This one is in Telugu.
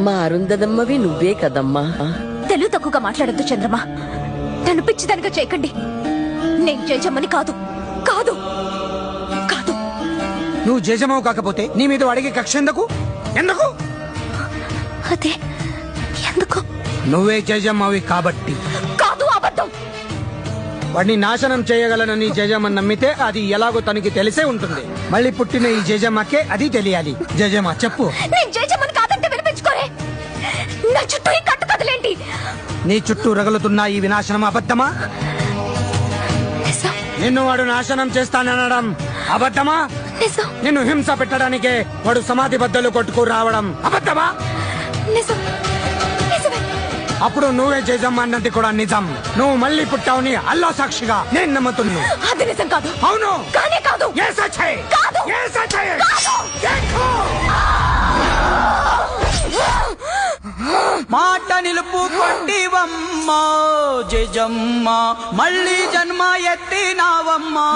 మా అరుంధదమ్మవి నువ్వే కదమ్మా. తెలుగు తక్కువగా మాట్లాడద్దు చంద్రమా. నన్ను పిచ్చిదానిగా చేయకండి. నేను జయజమ్మని కాదు కాదు కాదు. నువ్వు జయజమ్మవు కాకపోతే నీ మీద అడిగే కక్ష ఎందుకు? ఎందుకు? అదే ఎందుకు? నువ్వే జయజమ్మవి కాబట్టి. కాదు, అబద్ధం. వాడిని నాశనం చేయగలనని జయజమ్మని నమ్మితే అది ఎలాగో తనకి తెలిసే ఉంటుంది. మళ్ళీ పుట్టిన ఈ జయజమ్మకే అది తెలియాలి. జయజమ్మ చెప్పు. నేను జయజమ్మని కాదంటే వినిపించుకోరే. నా చుట్టూ ఈ కట్టు కదలేంటి? నీ చుట్టూ రగులుతున్న ఈ వినాశనం అబద్ధమా? నిన్ను వాడు నాశనం చేస్తాననడం అబద్ధమా? నిన్ను హింస పెట్టడానికే వాడు సమాధి బద్దలు కొట్టుకు రావడం అబద్ధమా? అప్పుడు నువ్వే జయజమ్మ అన్నది కూడా నిజం. నువ్వు మళ్ళీ పుట్టావుని అల్లా సాక్షిగా నేను నమ్ముతున్నా. అది నిజం కాదు. అవును, కానే కాదు. మాట నిలుపుకొంటివమ్మా జయజమ్మ, మళ్ళీ జన్మ ఎత్తినావమ్మా.